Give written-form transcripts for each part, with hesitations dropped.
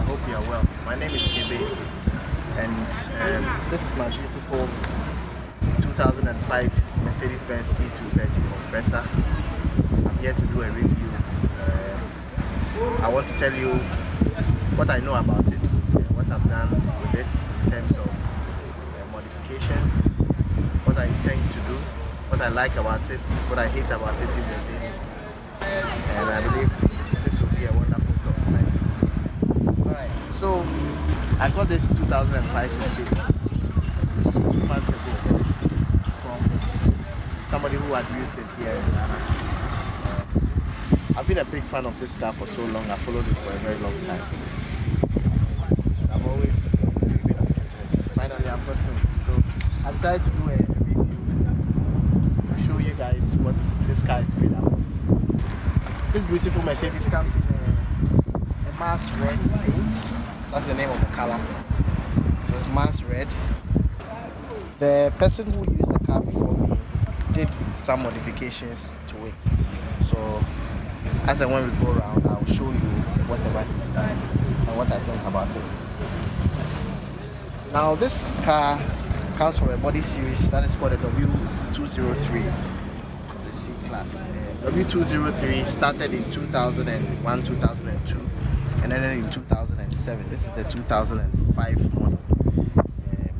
hope you are well. My name is Kbay, and this is my beautiful 2005 Mercedes-Benz C230 compressor. I'm here to do a review. I want to tell you what I know about it, what I've done with it in terms of modifications, what I intend to do, what I like about it, what I hate about it if there's any. And I believe this will be a wonderful talk tonight. Alright, so I got this 2005 Mercedes 2 months ago from somebody who had used it here in Ghana. I've been a big fan of this car for so long. I followed it for a very long time. I've always dreamed of getting it. Finally, I've gotten it. So I decided to do a review to show you guys what this car is made up of. This beautiful Mercedes comes in a Mars red paint. That's the name of the color. So it's Mars red. The person who used the car before me did some modifications to it. So as and when we go around, I'll show you whatever he's done and what I think about it. Now this car comes from a body series that is called a W203, the C class. W203 started in 2001, 2002, and ended in 2007. This is the 2005 model.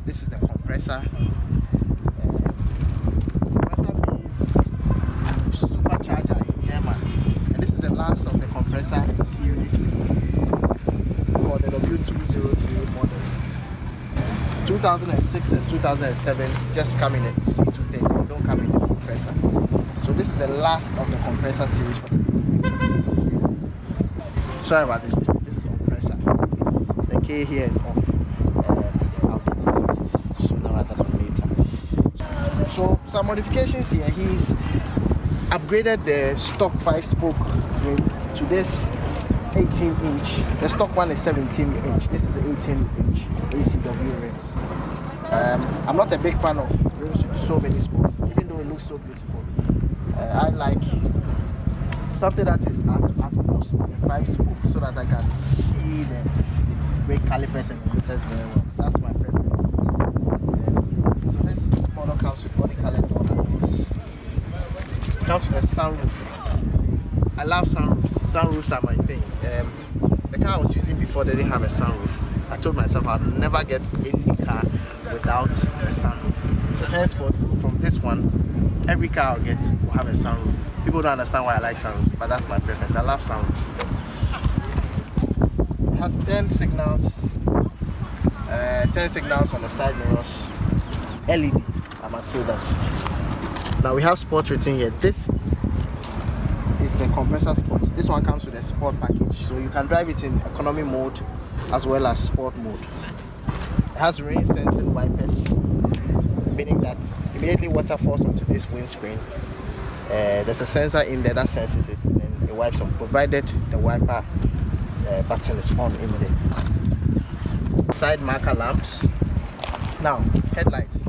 This is the compressor. Compressor means supercharger in German. This is the last of the compressor series for the W203 model. 2006 and 2007 just come in a C230, they don't come in the compressor. So this is the last of the compressor series for the W203. Sorry about this thing, this is compressor. The K here is off. I'll get it fixed sooner rather than later. So some modifications here. He's upgraded the stock 5-spoke rim to this 18-inch. The stock one is 17-inch. This is 18-inch ACW rims. I'm not a big fan of rims with so many spokes, even though it looks so beautiful. I like something that is at most a 5-spoke, so that I can see the brake calipers and the rotors very well. That's my preference. So this model comes with body colored doors. Comes with a sunroof. I love sunroofs. Sunroofs are my thing. The car I was using before, they didn't have a sunroof. I told myself I'd never get any car without a sunroof. So henceforth, from this one, every car I'll get will have a sunroof. People don't understand why I like sunroofs, but that's my preference. I love sunroofs. It has 10 signals. 10 signals on the side mirrors. LED, I must say that. Now we have sport written here. This is the compressor sport. This one comes with a sport package, so you can drive it in economy mode as well as sport mode. It has rain sensing wipers, meaning that immediately water falls onto this windscreen, there's a sensor in there that senses it and it wipes off, provided the wiper button is on in there. Side marker lamps. Now headlights.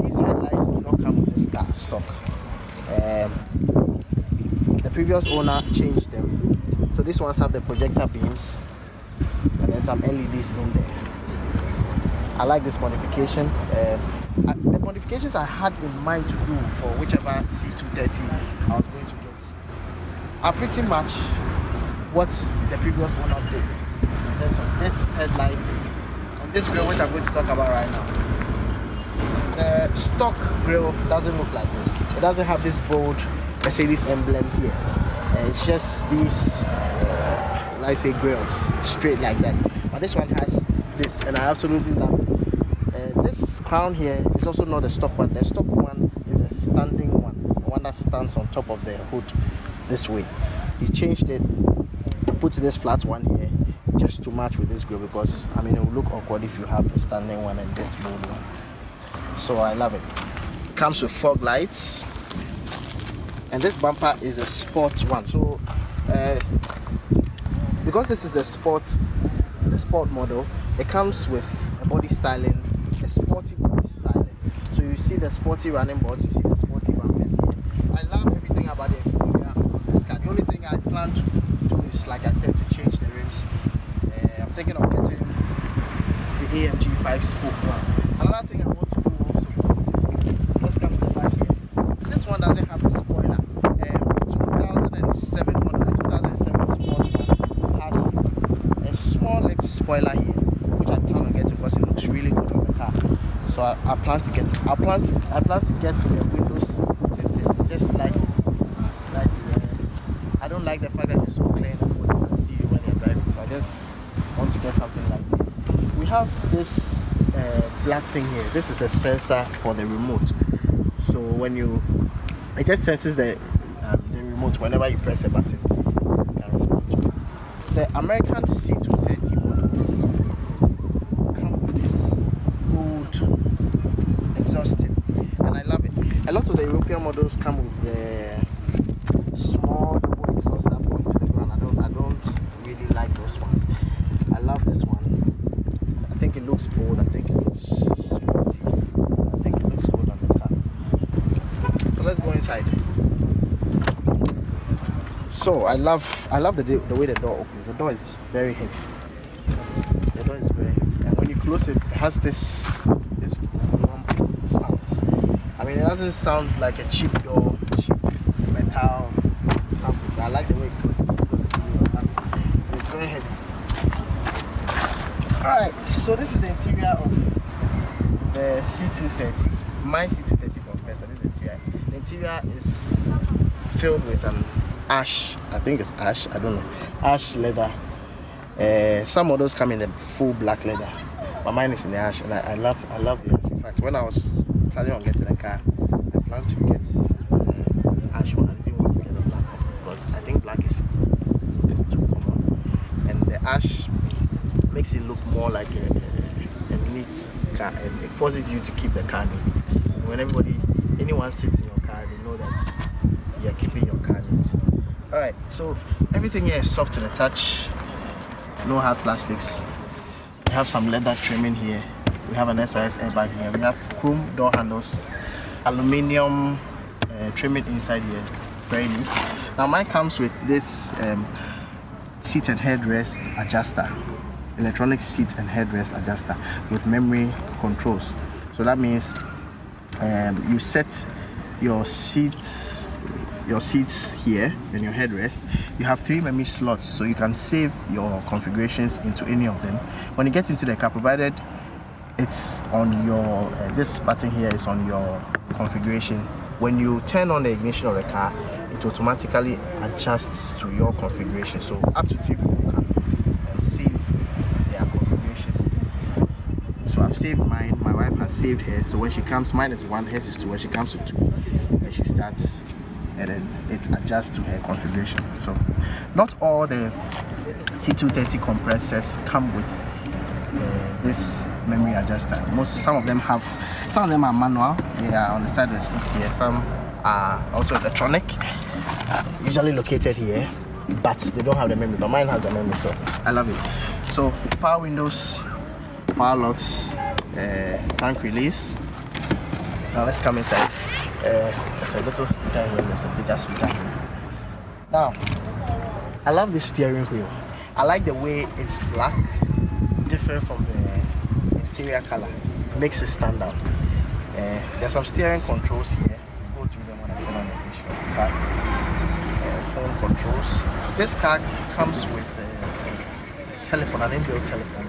These headlights do not come with this car stock. The previous owner changed them, so these ones have the projector beams and then some LEDs in there. I like this modification. The modifications I had in mind to do for whichever C230 I was going to get are pretty much what the previous owner did in terms of this headlight and this grille, which I'm going to talk about right now. The stock grille doesn't look like this. It doesn't have this bold Mercedes emblem here. It's just these, like say, grills, straight like that. But this one has this, and I absolutely love it. This crown here is also not the stock one. The stock one is a standing one, one that stands on top of the hood this way. He changed it, put this flat one here just to match with this grill, because I mean it will look awkward if you have the standing one and this bold one. So I love it. It comes with fog lights, and this bumper is a sport one. So because this is the sport model, it comes with a body styling, a sporty body styling. So you see the sporty running boards, you see the sporty bumpers. I love everything about the exterior of this car. The only thing I plan to do is, like I said, to change the rims thinking of getting the AMG 5-spoke one. Another thing I want to do also, let's come to the back here. This one doesn't have a spoiler. 2007 model, the 2007 Sport one has a small little spoiler here, which I plan on getting because it looks really good on the car. So I plan to get the windows tinted, just like I don't like the fact that it's so clean and you can see when you're driving. So I just want to get something like this. We have this black thing here. This is a sensor for the remote. So when it just senses the remote whenever you press a button. It can respond. The American C230 models come with this gold exhaust tip, and I love it. A lot of the European models come with the small double exhaust that point to the ground. I don't really like those ones. I love this one. I think it looks bold. I think it looks sporty. I think it looks good on the car. So let's go inside. So I love the way the door opens. The door is very heavy. The door is very heavy, and when you close it, it has this sound. I mean, it doesn't sound like a cheap door, cheap metal something. But I like the way it closes. It's very heavy. Alright, so this is the interior of the C230. My C230 compressor. This is the interior. The interior is filled with an ash, I think it's ash, I don't know, ash leather. Some models come in the full black leather, but mine is in the ash, and I love the ash. In fact, when I was planning on getting a car, I planned to get the ash one. I didn't want to get the black one because I think black is too common, and the ash makes it look more like a neat car, and it forces you to keep the car neat. When anyone sits in your car, they know that you're keeping your car neat. Alright, so everything here is soft to the touch, no hard plastics. We have some leather trimming here. We have an SOS airbag here. We have chrome door handles, aluminium trimming inside here, very neat. Now mine comes with this seat and headrest adjuster, electronic seat and headrest adjuster with memory controls. So that means you set your seats here and your headrest. You have 3 memory slots, so you can save your configurations into any of them. When you get into the car, provided it's on your this button here is on your configuration, when you turn on the ignition of the car, it automatically adjusts to your configuration. So up to 3 people can save their configurations. So I've saved mine, my wife has saved hers, so when she comes, mine is 1, hers is 2. When she comes to 2, then she starts, and then it adjusts to her configuration. So not all the C230 compressors come with this memory adjuster. Some of them are manual. They are on the side of the seats here. Some are also electronic, usually located here, but they don't have the memory. But mine has the memory, so I love it. So power windows, power locks, tank release. Now let's come inside. There's a little speaker here, there's a bigger speaker here. Now, I love this steering wheel. I like the way it's black, different from the interior color. Makes it stand out. There's some steering controls here. Go through them when I turn on the car. Phone controls. This car comes with a telephone, an inbuilt telephone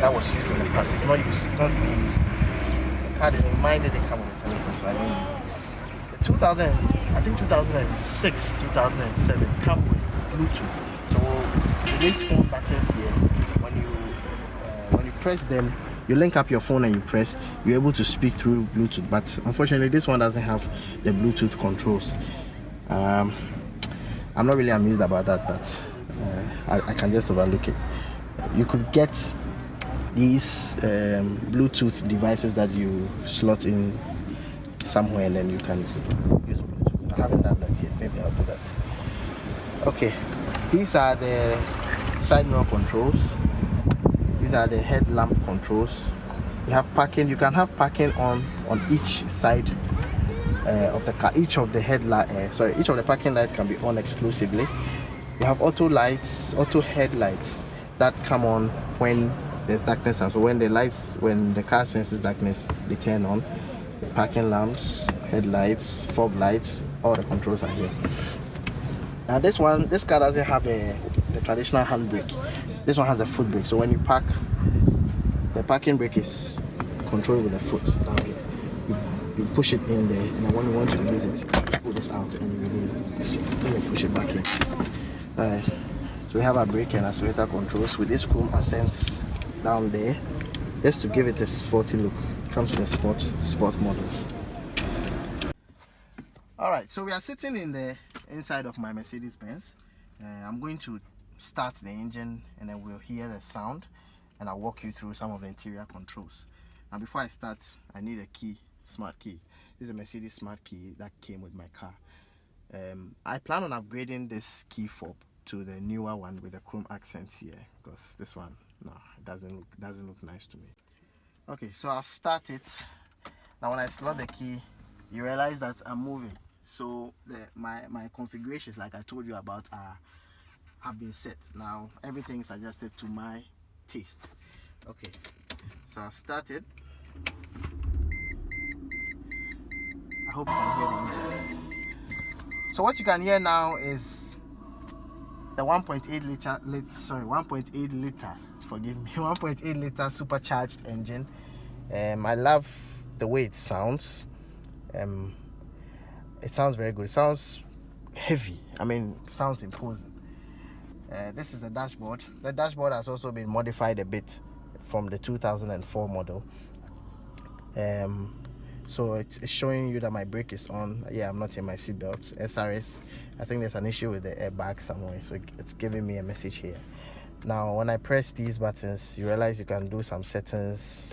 that was used in the past. It's not being used. The car didn't mind it come with a telephone, so I didn't use it. The 2006, 2007 come with Bluetooth. So these phone buttons here, when you press them, you link up your phone and you press, you're able to speak through Bluetooth. But unfortunately, this one doesn't have the Bluetooth controls. I'm not really amused about that, but I can just overlook it. You could get these Bluetooth devices that you slot in somewhere and then you can use Bluetooth. I haven't done that yet. Maybe I'll do that. Okay, these are the side mirror controls. These are the headlamp controls. You have parking. You can have parking on each side of the car. Each of the parking lights can be on exclusively. You have auto lights, auto headlights. that come on when there's darkness. And so when the car senses darkness, they turn on. The parking lamps, headlights, fog lights, all the controls are here. Now this car doesn't have the traditional handbrake. This one has a foot brake. So when you park, the parking brake is controlled with the foot. Now you push it in there, and when you want to release it, you pull this out and you release it. Then you push it back in. Alright. So we have our brake and accelerator controls with this chrome accents down there, just to give it a sporty look. It comes with the sport models. Alright, so we are sitting in the inside of my Mercedes-Benz. I'm going to start the engine and then we'll hear the sound, and I'll walk you through some of the interior controls. Now before I start, I need a key, smart key. This is a Mercedes smart key that came with my car. I plan on upgrading this key fob to the newer one with the chrome accents here, because this one, no, it doesn't look nice to me. Okay, so I'll start it. Now when I slot the key, you realize that I'm moving. So my configurations, like I told you about, have been set. Now everything is adjusted to my taste. Okay, so I'll start it. I hope you can hear the engine. So what you can hear now is the 1.8 liter, forgive me, 1.8 liter supercharged engine. I love the way it sounds. It sounds very good. It sounds heavy. I mean, it sounds imposing. This is the dashboard. The dashboard has also been modified a bit from the 2004 model. So it's showing you that my brake is on. Yeah, I'm not in my seatbelt. SRS, I think there's an issue with the airbag somewhere, so it's giving me a message here. Now when I press these buttons, you realize you can do some settings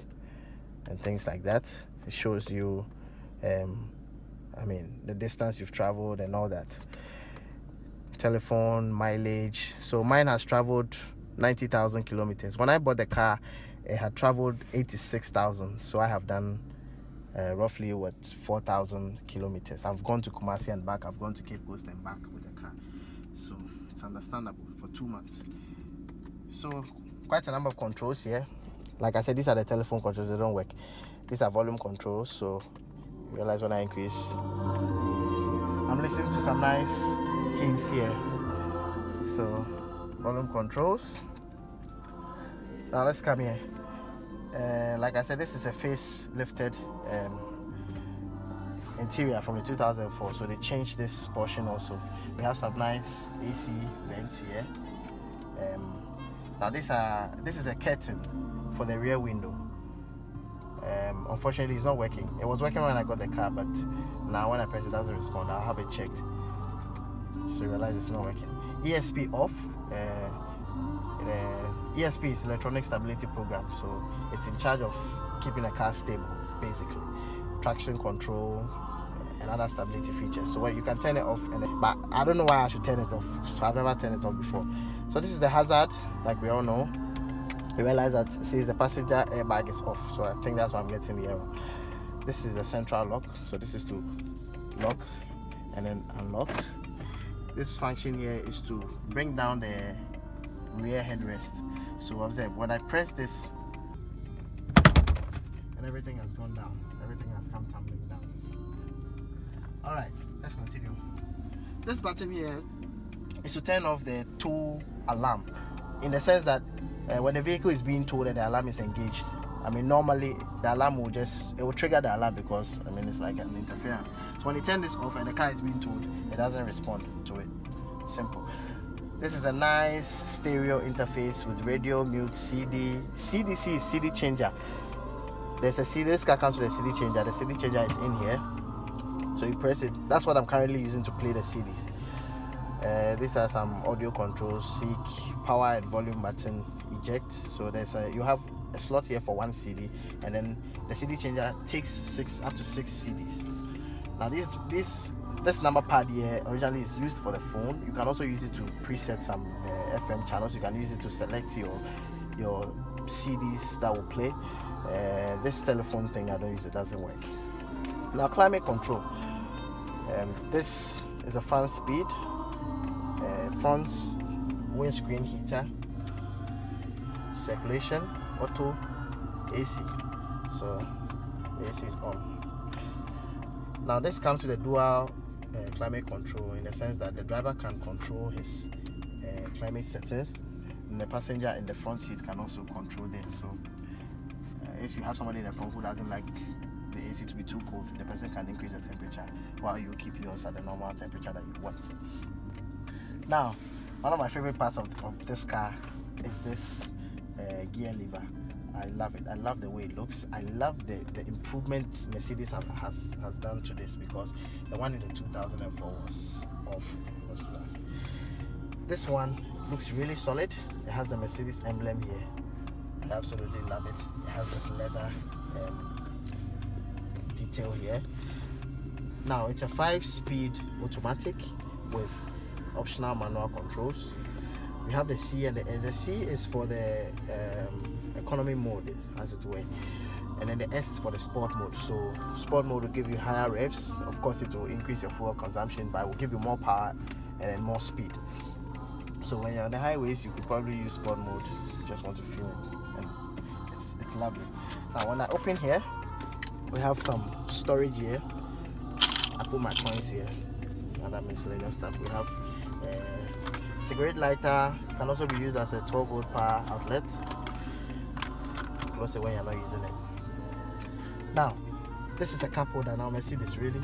and things like that. It shows you I mean, the distance you've traveled and all that. Telephone, mileage. So mine has traveled 90,000 kilometers. When I bought the car, it had traveled 86,000. So I have done roughly 4,000 kilometers. I've gone to Kumasi and back. I've gone to Cape Coast and back with the car. So it's understandable for 2 months. So quite a number of controls here. Like I said, these are the telephone controls. They don't work. These are volume controls. So you realize when I increase, I'm listening to some nice hymns here. So volume controls. Now let's come here. Like I said, this is a face lifted interior from the 2004, so they changed this portion also. We have some nice AC vents here. Now this is a curtain for the rear window. Unfortunately, it's not working. It was working when I got the car, but now when I press it, doesn't respond. I'll have it checked. So you realize it's not working. ESP off. ESP is electronic stability program, so it's in charge of keeping a car stable, basically. Traction control and other stability features. So you can turn it off, but I don't know why I should turn it off. So I've never turned it off before. So this is the hazard, like we all know. You realize that it says the passenger airbag is off, so I think that's why I'm getting the error. This is the central lock, so this is to lock and then unlock. This function here is to bring down the rear headrest. So observe, when I press this, and everything has gone down, everything has come tumbling down. All right, let's continue. This button here is to turn off the tow alarm, in the sense that when the vehicle is being towed and the alarm is engaged, I mean, normally the alarm will trigger the alarm, because I mean, it's like an interference. So when you turn this off and the car is being towed, it doesn't respond to it. Simple. This is a nice stereo interface with radio, mute, CD. CDC is CD changer. There's a CD. This car comes with a CD changer. The CD changer is in here. So you press it. That's what I'm currently using to play the CDs. These are some audio controls: seek, power and volume button, eject. So you have a slot here for one CD, and then the CD changer takes up to six CDs. Now this number pad here originally is used for the phone. You can also use it to preset some FM channels. You can use it to select your CDs that will play. This telephone thing, I don't use, it doesn't work. Now climate control. This is a fan speed, front windscreen heater, circulation, auto, AC. So the AC is on. Now this comes with a dual climate control, in the sense that the driver can control his climate settings, and the passenger in the front seat can also control them. So if you have somebody in the front who doesn't like the AC to be too cold, the person can increase the temperature while you keep yours at the normal temperature that you want. Now, one of my favorite parts of this car is this gear lever. I love it. I love the way it looks. I love the improvement Mercedes has done to this, because the one in the 2004 was off. It was last. This one looks really solid. It has the Mercedes emblem here. I absolutely love it. It has this leather detail here. Now it's a 5-speed automatic with optional manual controls. We have the C and the S. The C is for the economy mode, as it were, and then the S is for the sport mode. So sport mode will give you higher revs. Of course, it will increase your fuel consumption, but it will give you more power and then more speed. So when you're on the highways, you could probably use sport mode. You just want to feel it, and it's lovely. Now when I open here, we have some storage here. I put my coins here, other miscellaneous stuff. We have a cigarette lighter. Can also be used as a 12-volt power outlet. Close it when you're not using it. Now, this is a cup holder. Now, Mercedes, really,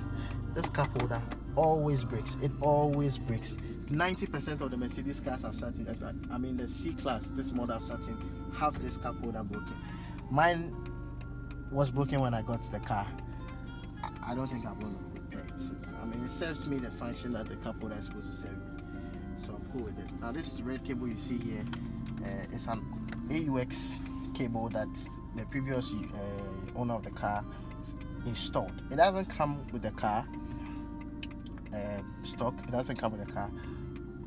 this cup holder always breaks. It always breaks. 90% of the Mercedes cars I've sat in, I mean the C class, this model I've sat in, have this cup holder broken. Mine was broken when I got the car. I don't think I'm going to repair it. I mean, it serves me the function that the cup holder is supposed to serve me, so I'm cool with it. Now, this red cable you see here is an AUX cable that the previous owner of the car installed. It doesn't come with the car stock. It doesn't come with the car.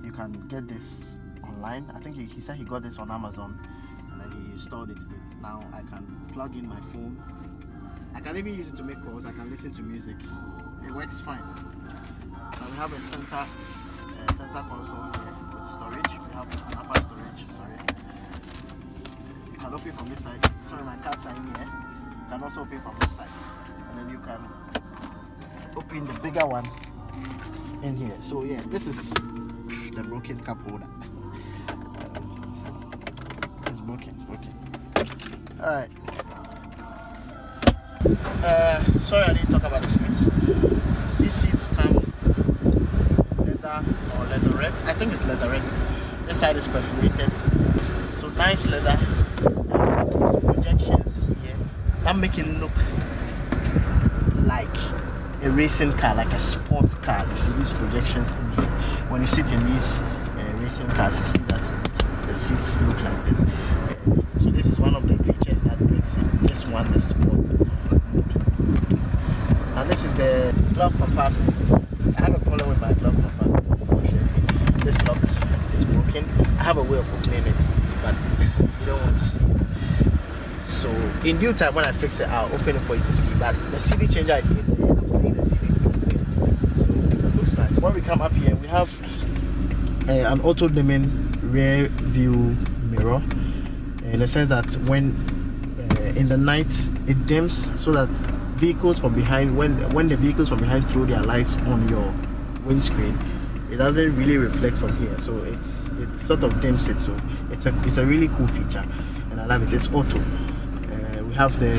You can get this online. I think he said he got this on Amazon, and then he installed it. Now I can plug in my phone. I can even use it to make calls. I can listen to music. It works fine. Now we have a center console here with storage. We have an upper storage. Sorry. You can open from this side. Sorry, my cards are in here. You can also open from this side, and then you can open the bigger one in here. So yeah, this is the broken cup holder. It's broken. All right. Sorry, I didn't talk about the seats. These seats come leather or leatherette. I think it's leatherette. This side is perforated, so nice leather. And we have these projections here that make it look like a racing car, like a sport car. You see these projections in here. When you sit in these racing cars, you see that the seats look like this. So this is one of the features that makes it this one the sport mode. Now this is the glove compartment. I have a problem with my glove compartment, unfortunately. This lock is broken. I have a way of opening it, but you don't want to see it. So in due time, when I fix it, I'll open it for you to see. But the CD changer is in there. I'm putting the CD from there, so it looks nice. When we come up here, we have an auto dimming rear view mirror, in the sense that when in the night it dims, so that vehicles from behind, when the vehicles from behind throw their lights on your windscreen, it doesn't really reflect from here, so it sort of dims it. So it's a really cool feature, and I love it. It's auto. We have the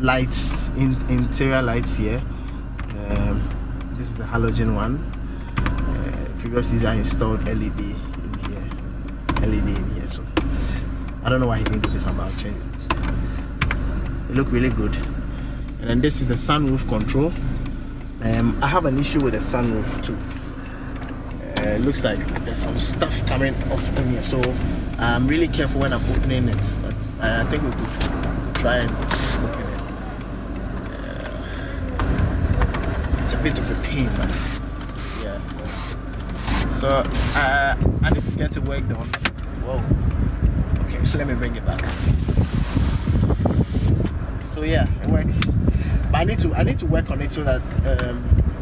lights, interior lights here. This is the halogen one. Previous user installed LED in here, so I don't know why he didn't do this one, but I'll change it. It look really good. And then this is the sunroof control. I have an issue with the sunroof too. It looks like there's some stuff coming off in here, so I'm really careful when I'm opening it. But I think we could try and open it. It's a bit of a pain, but yeah. So I need to get to work done. Whoa. Okay, let me bring it back. So yeah, it works. But I need to work on it so that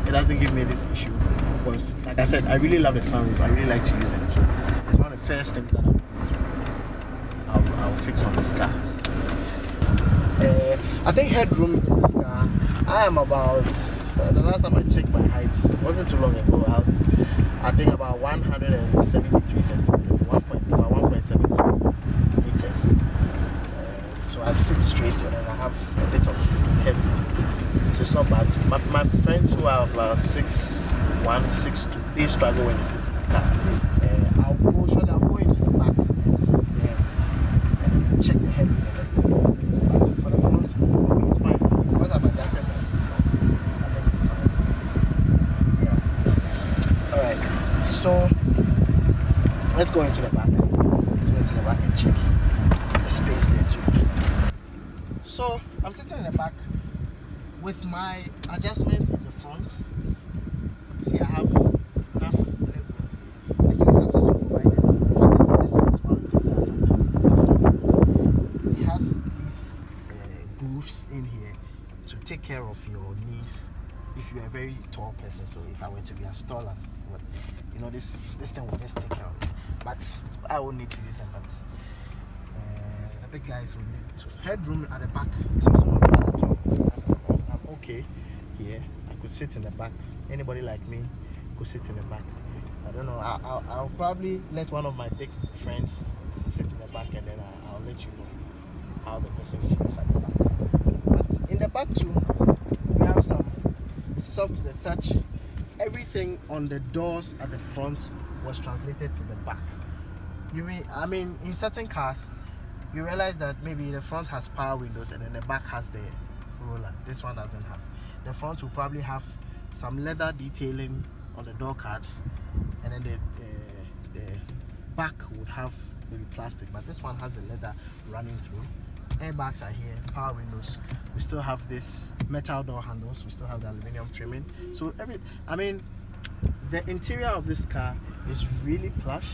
it doesn't give me this issue. Because like I said, I really love the sunroof. I really like to use it. So it's one of the first things that I'll I'll fix on this car. I think headroom in this car, I am about, the last time I checked my height, it wasn't too long ago, I think about 173 centimeters, about 1.73 meters. So I sit straight and then I have a bit of headroom. So it's not bad. My friends who are about 6'1", 6'2", they struggle when they sit in the car. I'll go into the back and sit there and check the headroom. But for the front, for me it's fine. Because I've adjusted my seat like this, I think it's fine. Yeah. Alright. So let's go into the back. Let's go into the back and check the space there too. So I'm sitting in the back with my adjustments in the front. See, I have enough leg room. I see this has also provided. In fact, this is one of the things I have. It has these grooves in here to take care of your knees if you are a very tall person. So if I were to be as tall as what, you know, this thing will just take care of it. But I won't need to use them. But the big guys will need to. Headroom at the back is also not bad at all. I'm okay here. I could sit in the back. Anybody like me could sit in the back. I don't know. I'll probably let one of my big friends sit in the back, and then I'll let you know how the person feels at the back. But in the back too, we have some soft to the touch. Everything on the doors at the front was translated to the back. I mean, in certain cars, you realize that maybe the front has power windows and then the back has the roller. This one doesn't have. The front will probably have some leather detailing on the door cards, and then the back would have maybe plastic, but this one has the leather running through. Airbags are here, power windows. We still have this metal door handles. We still have the aluminum trimming. So the interior of this car is really plush,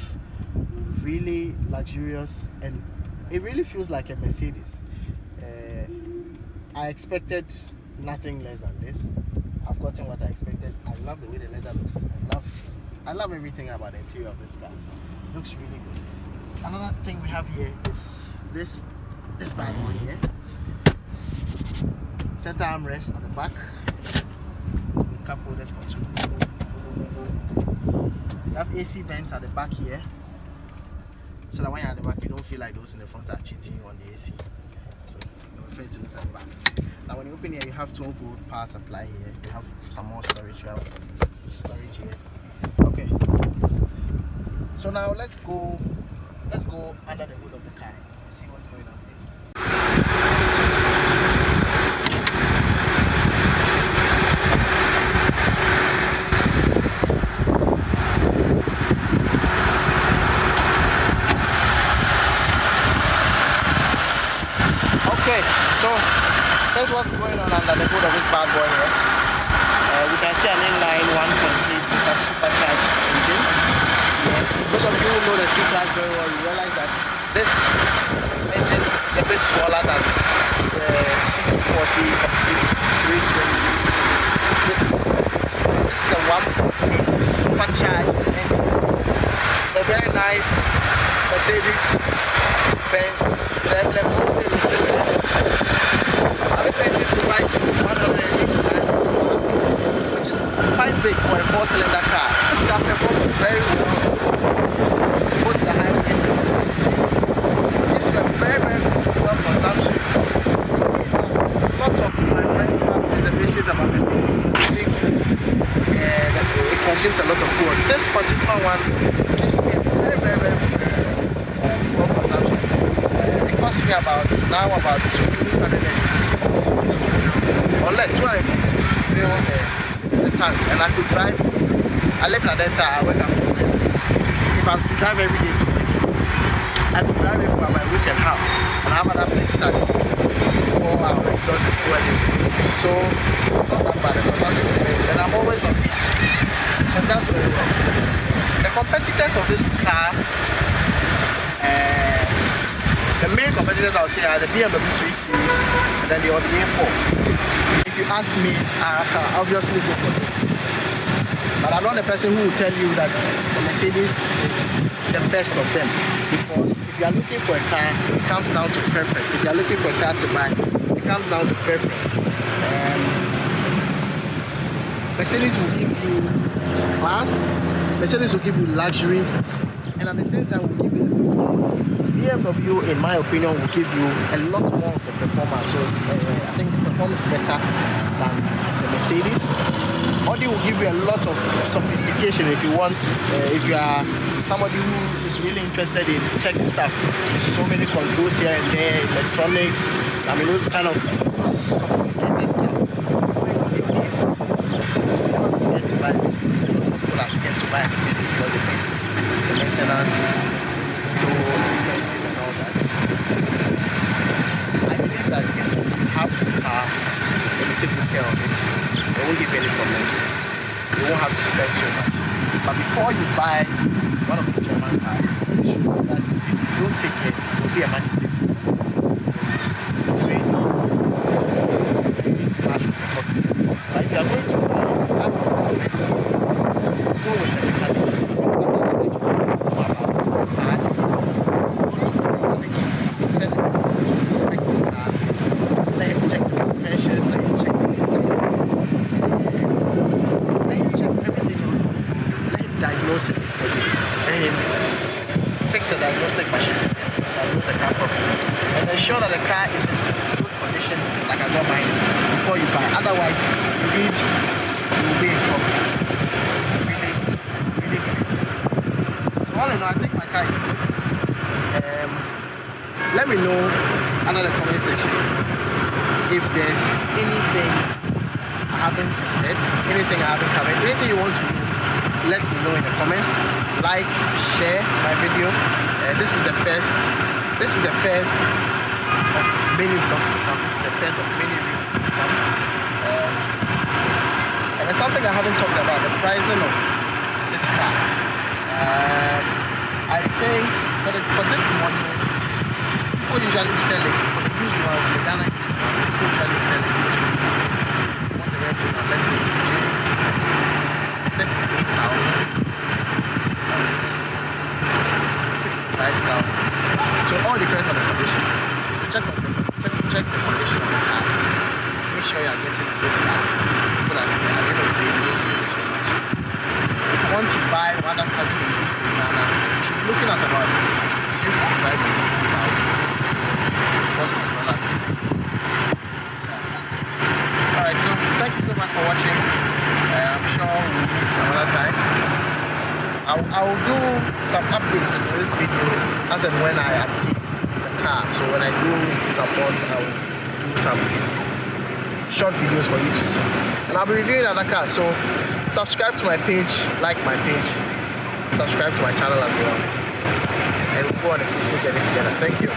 really luxurious, and it really feels like a Mercedes. I expected nothing less than this. I've gotten what I expected. I love the way the leather looks. I love everything about the interior of this car. It looks really good. Another thing we have here is this bad boy here. Center armrest at the back with cup holders for two. You have AC vents at the back here, so that when you're at the back, you don't feel like those in the front are cheating you on the AC. So I refer to this at the back. Now when you open here, you have 12-volt power supply here. You have some more storage. You have storage here. Okay. So now let's go under the hood of the car and see what's going on here. Okay, so that's what's going on under the hood of this bad boy here. We can see an inline 1.8 liter supercharged engine. Those of you who know the C-Class very well, you realize that this engine is a bit smaller than the C230, C320. This is a 1.8 supercharged engine. A very nice Mercedes Benz emblem. This engine provides 189 horsepower, which is quite big for a 4-cylinder car. This car performs very well both the highways and the cities. It gives you a very, very good fuel consumption. A lot of my friends have reservations about Mercedes. I think that it consumes a lot of fuel. This particular one gives me a very, very, very good fuel consumption. It costs me about 260 cedis to fill, or less, 250 to fill the tank, and I could drive. I live in Adenta, I work at home. If I could drive every day to work, I could drive it for about a week and a half, and I have other places I could do before I will exhaust the fuel. So it's not that bad, and I'm always on DC, so that's very well. The competitors of this car, the main competitors I would say are the BMW 3 Series and then the Audi A4. If you ask me, I obviously go for this. But I'm not the person who will tell you that the Mercedes is the best of them, because if you are looking for a car, it comes down to preference. If you are looking for a car to buy, it comes down to preference. Mercedes will give you class, Mercedes will give you luxury, and at the same time will give you the performance. BMW, in my opinion, will give you a lot more of the performance. So it's, I think it performs better than the Mercedes. Audi will give you a lot of sophistication if you want, if you are somebody who is really interested in tech stuff. So many controls here and there, electronics, I mean those kind of sophisticated stuff. I'm scared to buy a Mercedes. A lot of people are scared to buy a Mercedes because they think the maintenance is so expensive and all that. I believe that if you have a car and you take good care of it, it won't give you any problems. You won't have to spend so much. But before you buy one of the German cars, it's true that if you don't take care, it will be a money pit. But if you are going to buy, I would recommend that go with a mechanic. About cars, go to a mechanic, sell it, inspect the car, let him check the suspensions, let him check the diagnose it for you. Let him fix a diagnostic machine to diagnose the car properly. And ensure that the car is in good condition, like I got mine, before you buy. Otherwise, you will be in trouble. Really true. So all in all, I think my car is good. Let me know under the comment sections if there's anything I haven't said, anything I haven't covered, anything you want to know. Let me know in the comments. Like, share my video. This is the first of many vlogs to come. This is the first of many reviews to come. And there's something I haven't talked about, the pricing of this car. I think for this model, people usually sell it for the used ones, the Ghana used ones. People usually sell it between what the red one, let's say between 38,000 and 55,000. So it all depends on the condition. So check the condition of the car. Make sure you are getting a good car so that at the end of the day you don't spend so much. If you want to buy one that hasn't been used in Ghana, you should be looking at about between 55 and 60,000. Because of the dollar. Alright, so thank you so much for watching. I'm sure we'll meet some other time. I'll do some updates to this video as and when I update the car. So when I do some mods, I'll do some short videos for you to see. And I'll be reviewing other cars. So subscribe to my page, like my page, subscribe to my channel as well. And we'll go on a fruitful journey together. Thank you.